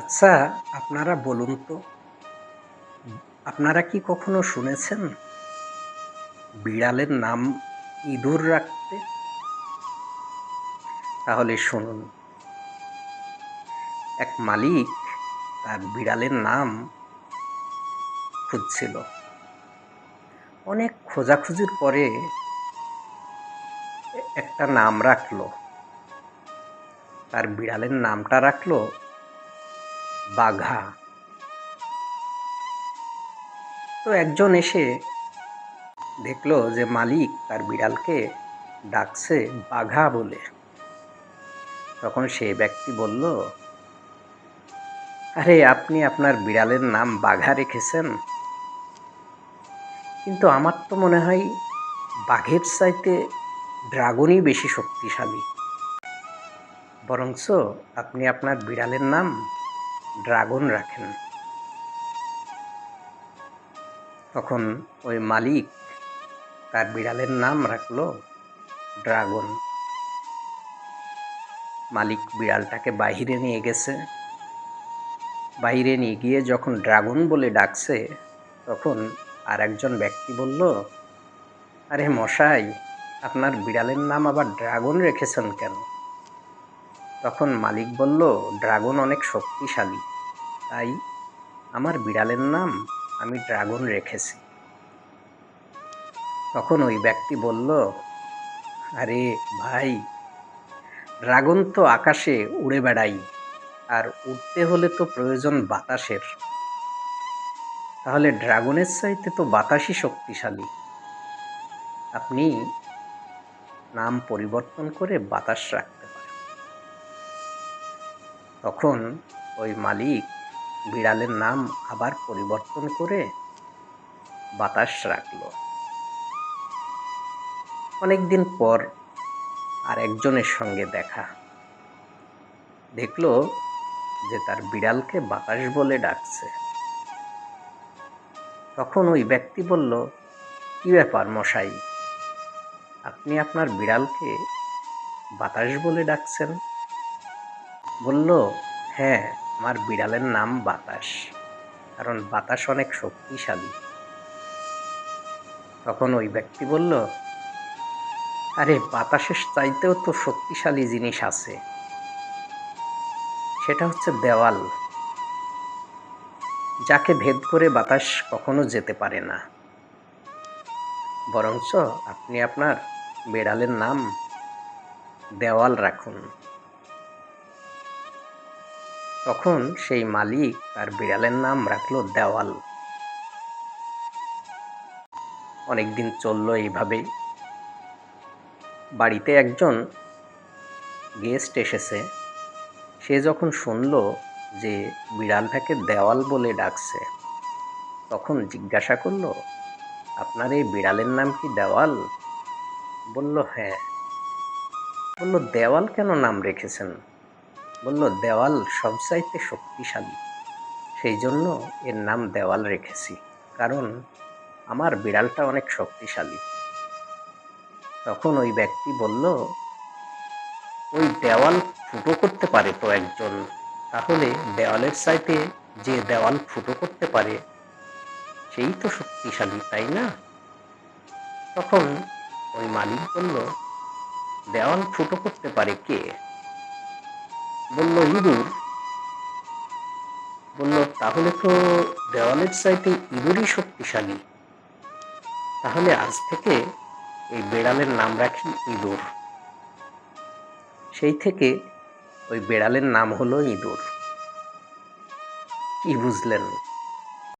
আচ্ছা, আপনারা বলুন তো, আপনারা কি কখনো শুনেছেন বিড়ালের নাম ইঁদুর রাখতে? তাহলে শুনুন, এক মালিক তার বিড়ালের নাম খুঁজছিল। অনেক খোঁজাখুঁজির পরে একটা নাম রাখলো। তার বিড়ালের নামটা রাখলো বাঘা। তো একজন এসে দেখলো যে মালিক তার বিড়ালকে ডাকছে বাঘা বলে। তখন সে ব্যক্তি বলল, আরে আপনি আপনার বিড়ালের নাম বাঘা রেখেছেন, কিন্তু আমার তো মনে হয় বাঘের চাইতে ড্রাগনই বেশি শক্তিশালী। বরঞ্চ আপনি আপনার বিড়ালের নাম ড্রাগন রাখেন। তখন ওই মালিক তার বিড়ালের নাম রাখলো ড্রাগন। মালিক বিড়ালটাকে বাহিরে নিয়ে গেছে। বাইরে নিয়ে গিয়ে যখন ড্রাগন বলে ডাকছে, তখন আর একজন ব্যক্তি বলল, আরে মশাই, আপনার বিড়ালের নাম আবার ড্রাগন রেখেছেন কেন? তখন মালিক বলল, ড্রাগন অনেক শক্তিশালী, তাই আমার বিড়ালের নাম আমি ড্রাগন রেখেছি। তখন ওই ব্যক্তি বলল, আরে ভাই, ড্রাগন তো আকাশে উড়ে বেড়াই, আর উড়তে হলে তো প্রয়োজন বাতাসের। তাহলে ড্রাগনের চাইতে তো বাতাসই শক্তিশালী। আপনি নাম পরিবর্তন করে বাতাস রাখতে পারেন। তখন ওই মালিক বিড়ালের নাম আবার পরিবর্তন করে বাতাস রাখলো। অনেকদিন পর আর একজনের সঙ্গে দেখা। দেখলো যে তার বিড়ালকে বাতাস বলে ডাকছে। তখন ওই ব্যক্তি বলল, কি ব্যাপার মশাই, আপনি আপনার বিড়ালকে বাতাস বলে ডাকছেন? বলল, হ্যাঁ, আমার বিড়ালের নাম বাতাস, কারণ বাতাস অনেক শক্তিশালী। তখন ওই ব্যক্তি বলল, আরে বাতাসের চাইতেও তো শক্তিশালী জিনিস আছে, সেটা হচ্ছে দেওয়াল, যাকে ভেদ করে বাতাস কখনো যেতে পারে না। বরঞ্চ আপনি আপনার বিড়ালের নাম দেওয়াল রাখুন। তখন সেই মালিক তার বিড়ালের নাম রাখলো দেওয়াল। অনেকদিন চলল এইভাবেই। বাড়িতে একজন গেস্ট এসেছে। সে যখন শুনল যে বিড়ালটাকে দেওয়াল বলে ডাকছে, তখন জিজ্ঞাসা করলো, আপনার এই বিড়ালের নাম কি দেওয়াল? বলল, হ্যাঁ। বলল, দেওয়াল কেন নাম রেখেছেন? বলল, দেওয়াল সবচাইতে শক্তিশালী, সেই জন্য এর নাম দেওয়াল রেখেছি, কারণ আমার বিড়ালটা অনেক শক্তিশালী। তখন ওই ব্যক্তি বলল, ওই দেওয়াল ফুটো করতে পারে তো একজন, তাহলে দেওয়ালের চাইতে যে দেওয়াল ফুটো করতে পারে সেই তো শক্তিশালী, তাই না? তখন ওই মালিক বলল, দেওয়াল ফুটো করতে পারে কে? বলল, ইঁদুর। বলল, তাহলে তো দেওয়ালের চাইতে ইঁদুরই শক্তিশালী। তাহলে আজ থেকে এই বিড়ালের নাম রাখি ইঁদুর। সেই থেকে ওই বিড়ালের নাম হলো ইঁদুর। কি বুঝলেন?